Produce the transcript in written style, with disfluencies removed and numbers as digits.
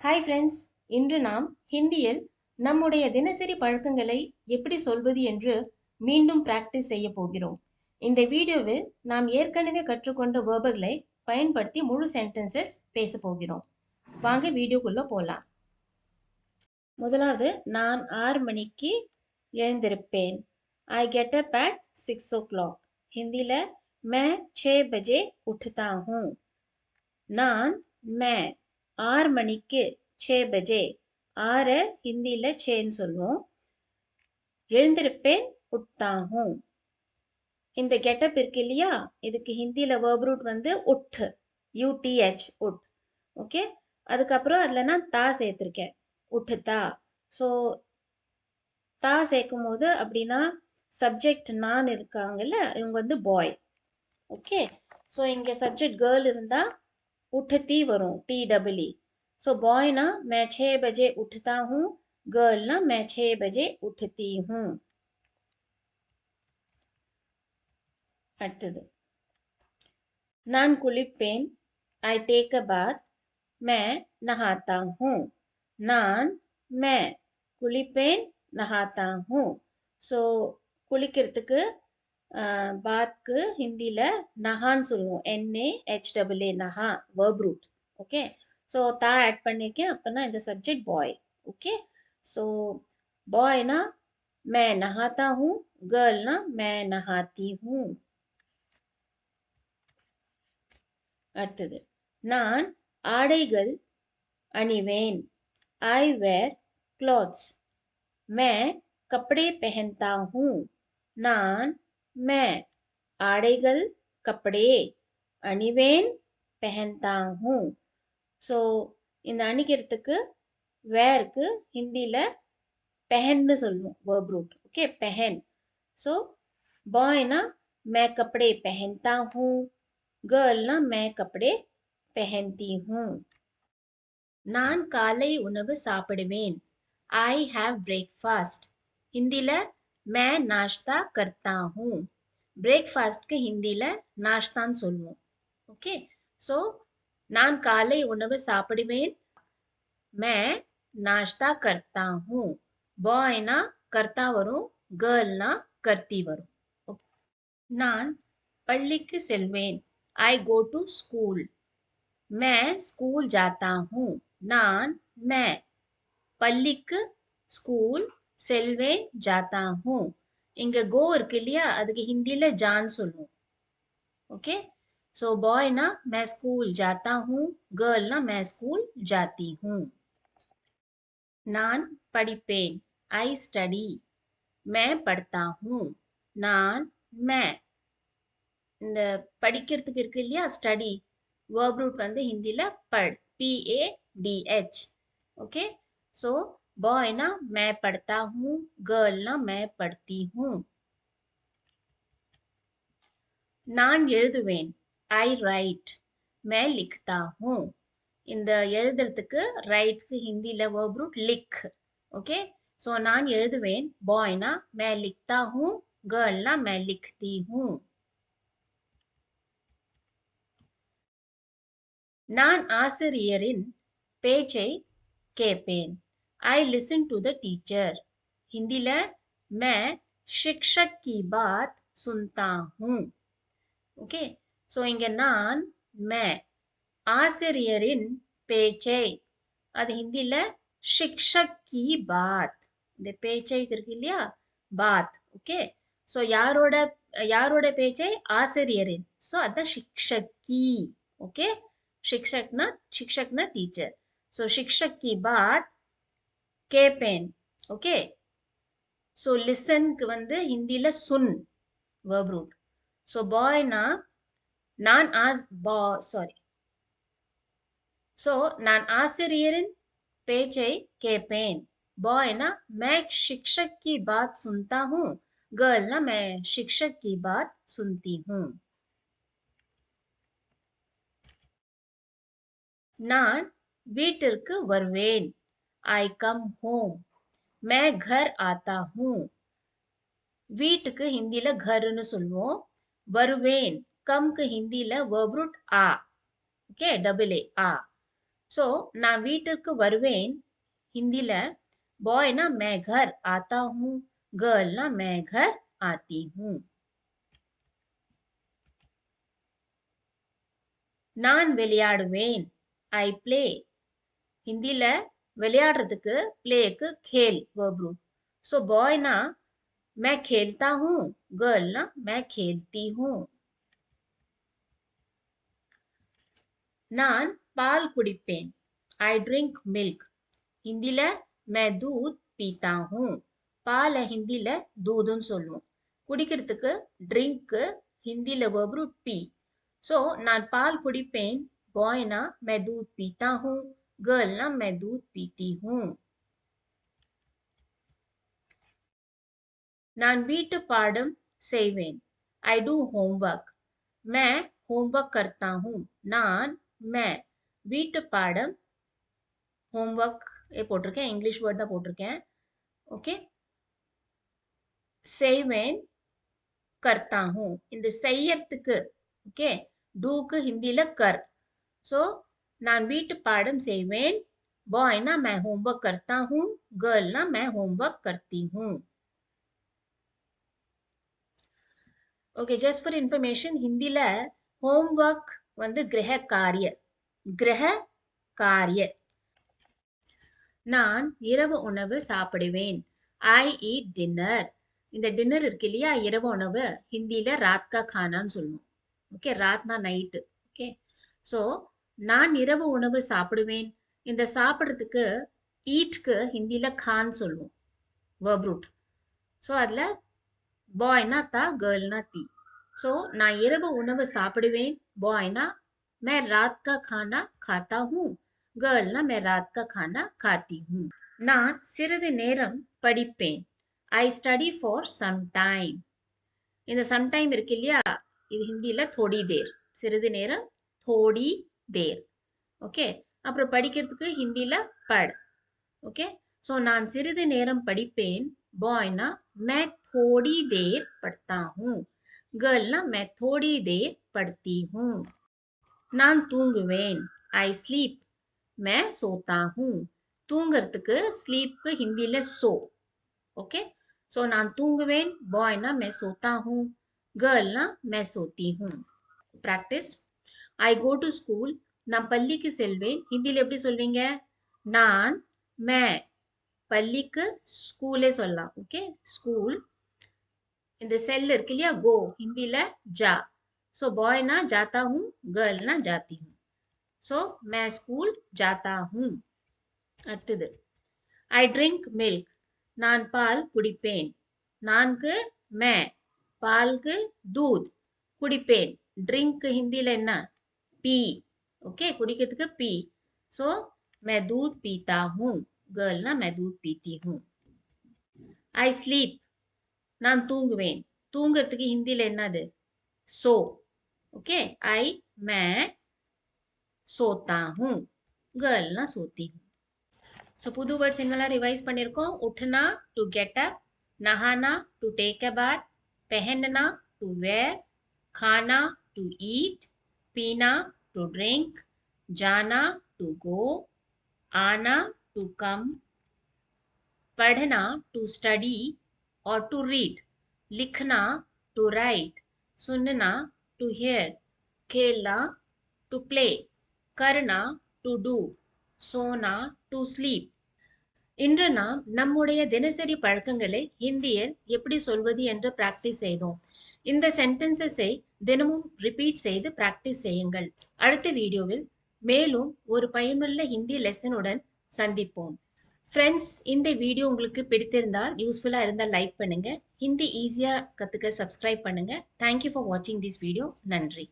Hi friends, இன்று நாம் ஹிந்தியில் நம்முடைய தினசரி பழக்கங்களை எப்படி சொல்வது என்று மீண்டும் பிராக்டிஸ் செய்ய போகிறோம். இந்த வீடியோவில் நாம் ஏற்கனவே கற்றுக்கொண்ட வேர்புகளை பயன்படுத்தி முழு சென்டென்சஸ் பேச போகிறோம். வாங்க வீடியோக்குள்ள போலாம். முதலாவது, நான் 6 மணிக்கு எழுந்திருப்பேன். I get up at 6 o'clock. Hindi ला मैं 6 बजे उठता हूँ. मैं 6 மணிக்கு 6 பஜே 6 ஹிந்தியில 6ன்னு சொல்லுவோம். எழுந்திருப்பேன் உட்தா ஹூ. இந்த கெட்டப் இருக்கு இல்லையா, இதுக்கு ஹிந்தியில வேர்ப் ரூட் வந்து உட், UTH உட். ஓகே, அதுக்கப்புறம் அதில் நான் தா சேர்த்துருக்கேன், உட்டுதா. ஸோ தா சேர்க்கும் போது அப்படின்னா சப்ஜெக்ட் நான் இருக்காங்கல்ல, இவங்க வந்து பாய். ஓகே, ஸோ இங்கே சப்ஜெக்ட் கேர்ள் இருந்தால் उठती वरुण TEE. सो बॉय ना मैं 6 बजे उठता हूँ, गर्ल ना मैं 6 बजे उठती हूँ. அடுத்தது, நான் குளிப்பேன். I take a bath. मैं नहाता हूँ. मैं குளிப்பேன் नहाता हूँ. ஸோ குளிக்கிறதுக்கு பாத்க்கு ஹிந்தியில நஹான்னு சொல்லுவோம், NAHAA நஹா, verb root. ஓகே, ஸோ தா ஆட் பண்ணியிருக்கேன், அப்போனா இந்த சப்ஜெக்ட் பாய். ஓகே, ஸோ பாய்னா மே நஹாத்தா ஹூ, கேர்ள்னா மே நஹாத்தி ஹூ. அடுத்தது, நான் ஆடைகள் அணிவேன். I wear clothes. मैं कपड़े पहनता हूँ. मैं ஆடைகள் கப்படே அணிவேன் பெஹன்தா ஹூ. ஸோ இந்த அணிக்கிறதுக்கு வேர்க்கு ஹிந்தியில் பெஹன்னு சொல்லுவோம், verb root. ஓகே, பெஹன். ஸோ பாய்னா மே கப்படே பெஹன்தா ஹூ, கேர்ள்னா மே கப்படே பெஹன்தி ஹூ. நான் காலை உணவு சாப்பிடுவேன். I have breakfast. ஹிந்தியில் மே நாஷ்தா கர்த்தா ஹூ. பிரேக்ஃபாஸ்ட்க்கு ஹிந்தியில் நாஷ்தான்னு சொல்லுவோம். ஓகே, ஸோ நான் காலை உணவு சாப்பிடுவேன். மே நாஷ்தா கர்த்தா ஹூ. பாய்னா கர்த்தா வரும், கேர்ள்னா கர்த்தி வரும். நான் பள்ளிக்கு செல்வேன். I go to school. மே ஸ்கூல் ஜாத்தா ஹூ. மே பள்ளிக்கு ஸ்கூல் செல்வேன் ஜாத்தா ஹூ. இங்க கோ இருக்கு இல்லையா, அதுக்கு ஹிந்தியில ஜான் சொல்லுவோம். ஓகே, ஸோ பாய்னா மே ஸ்கூல் ஜாத்தா ஹூ, கேர்ள்னா மே ஸ்கூல் ஜாத்தி ஹூ. நான் படிப்பேன். I study. மே படுத்தா ஹூ. மே இந்த படிக்கிறதுக்கு இருக்கு இல்லையா, ஸ்டடி, verb root வந்து ஹிந்தியில பட், PADH. ஓகே, ஸோ பாய்னா மே படுத்தா ஹூ, கேர்ள்னா மே படுத்தி ஹூ. நான் எழுதுவேன். I write. மே லிக்தா ஹூ. இந்த எழுதுறதுக்கு ரைட்க்கு ஹிந்தியில verb root லிக். ஓகே, ஸோ நான் எழுதுவேன். பாய்னா மே லிக்தா ஹூ, கேர்ள்னா மே லிக்தி ஹூ. நான் ஆசிரியரின் பேச்சை கேட்பேன். I listen to the teacher. ஹிந்தியில மே शिक्षक की बात सुनता हूँ. ஓகே, ஸோ இங்க நான் மே ஆசிரியரின் பேச்சை, அது ஹிந்தியில शिक्षक की बात. இந்த பேச்சை இருக்கு இல்லையா, பாத். ஓகே, ஸோ யாரோட பேச்சை, ஆசிரியரின். ஸோ அதான் शिक्षक की. Okay, शिक्षकना teacher. ஸோ शिक्षक की बात கேப்பேன். ஓகே, ஸோ லிசனுக்கு வந்து ஹிந்தியில சுன், verb root. ஸோ பாய்னா நான் நான் ஆசிரியரின் பேச்சை கேட்பேன். பாய்னா मैं शिक्षक की बात सुनता हूँ, गर्लना मैं शिक्षक की बात सुनती हूँ. நான் வீட்டிற்கு வருவேன். I come home. मैं घर आता हूँ. வீட்டுக்கு ஹிந்தியில घरன்னு சொல்லுவோம். வருவேன், கம்க்கு ஹிந்தியில verb root ஆ. ஓகே, AA ஆ. ஸோ நான் வீட்டிற்கு வருவேன் ஹிந்தில பாய்னா மே घर आता हूँ गर्लனா மே घर आती हूँ நான் விளையாடுவேன் ஐ ப்ளே ஹிந்தில விளையாடுறதுக்கு பிளேக்கு खेल verb root ஸோ பாய்னா मैं खेलता हूँ गर्लனா मैं खेलती हूँ நான் பால் குடிப்பேன் ஐ ட்ரிங்க் மில்க் ஹிந்தில मैं दूध पीता हूँ பாலை ஹிந்தில தூதுன்னு சொல்லுவோம் குடிக்கிறதுக்கு ட்ரிங்க் ஹிந்தில verb root பி ஸோ நான் பால் குடிப்பேன் பாய்னா मैं दूध पीता हूँ गर्लனா मैं दूध पीती हूँ நான் வீட்டு பாடம் செய்வேன் ஐ டூ होमवर्क मैं होमवर्क करता हूँ நான் मैं வீட்டு பாடம் होमवर्क போட்டிருக்கேன் இங்கிலீஷ் வேர்ட் தான் போட்டிருக்கேன் ஓகே செய்வேன் करता हूँ இந்த செய்யறதுக்கு ஓகே டூக்கு ஹிந்தில कर ஸோ நான் வீட்டு பாடம் செய்வேன் பாய்னா मैं होमवर्क करता हूँ गर्लனா मैं होमवर्क करती हूँ ஓகே ஜஸ்ட் ஃபார் இன்ஃபர்மேஷன் ஹிந்தில ஹோம்ஒர்க் வந்து கிரக காரிய நான் இரவு உணவு சாப்பிடுவேன் ஐ ஈட் டின்னர் இந்த டின்னர் இருக்கு இல்லையா இரவு உணவு ஹிந்தில ராத் கா கானான்னு சொல்லுவோம் ஓகே ராத்னா நைட்டு ஓகே ஸோ நான் இரவு உணவு சாப்பிடுவேன் இந்த சாப்பிட்றதுக்கு ஈட்க்கு ஹிந்தில கான் சொல்லுவோம் verb root ஸோ அதில் பாய்னா தா கேர்ள்னா தி ஸோ நான் இரவு உணவு சாப்பிடுவேன் பாய்னா मैं रात का खाना खाता हूँ गर्लனா मैं रात का खाना खाती हूँ நான் சிறிது நேரம் படிப்பேன் I study for some time இந்த சம் டைம் இருக்கு இல்லையா இது ஹிந்தியில் थोड़ी देर சிறிது நேரம் थोड़ी देर ஓகே அப்புறம் படிக்கிறதுக்கு ஹிந்தியில் पढ़ ஓகே ஸோ நான் சிறிது நேரம் படிப்பேன் பாய்னா मैं थोड़ी देर पढ़ता हूँ गर्लனா मैं थोड़ी देर पढ़ती हूँ நான் தூங்குவேன் ஐ ஸ்லீப் मैं सोता हूँ தூங்குறதுக்கு ஸ்லீப்க்கு ஹிந்தியில் சோ ஓகே ஸோ நான் தூங்குவேன் பாய்னா मैं सोता हूँ गर्लனா मैं सोती हूँ practice I go to school நான் பள்ளிக்கு செல்வேன் ஹிந்தியில் எப்படி சொல்வீங்க நான் मैं பள்ளிக்கு ஸ்கூலே சொல்லலாம் ஓகே ஸ்கூல் இந்த செல் இருக்கு இல்லையா கோ ஹிந்தில ஜா ஸோ பாய்னா ஜாத்தா ஹூ கேர்ள்னா ஜாத்தி ஹூ ஸோ மே ஸ்கூல் ஜாத்தா ஹூ அடுத்தது ஐ ட்ரிங்க் மில்க் நான் பால் குடிப்பேன் நான்கு மே பால்க்கு தூத் குடிப்பேன் ட்ரிங்க் ஹிந்தியில் என்ன பி ஓகே குடிக்கிறதுக்கு பி ஸோ மே தூத் பீத்தா ஹூ गर्लனா मैं दूध पीती हूँ ஐ ஸ்லீப் நான் தூங்குவேன் தூங்குறதுக்கு ஹிந்தியில் என்னது சோ ஓகே ஐ மே சோத்தா ஹூ கேர்ள்னா சோத்தி ஹூ ஸோ புது வேர்ட்ஸ் என்னெல்லாம் ரிவைஸ் பண்ணியிருக்கோம் உठना டு கெட் அப் நஹானா டு டேக் அ பாத் पहनना டு வேர் खाना டு ஈட் पीना டு ட்ரிங்க் जाना டு கோ आना to come पढ़ना to study or to read लिखना to write सुनना to hear खेलना to play करना to do सोना to sleep இன்று நாம் நம்முடைய தினசரி பழக்கங்களை ஹிந்தியில் எப்படி சொல்வது என்று பிராக்டிஸ் செய்தோம் இந்த சென்டென்சஸை தினமும் ரிப்பீட் செய்து பிராக்டிஸ் செய்யுங்கள் அடுத்த வீடியோவில் மேலும் ஒரு பயனுள்ள ஹிந்தி லெசனுடன் சந்திப்போம் ஃப்ரெண்ட்ஸ் இந்த வீடியோ உங்களுக்கு பிடித்திருந்தால் யூஸ்ஃபுல்லாக இருந்தால் லைக் பண்ணுங்க ஹிந்தி ஈஸியாக கற்றுக்க சப்ஸ்கிரைப் பண்ணுங்க தேங்க்யூ ஃபார் வாட்சிங் திஸ் வீடியோ நன்றி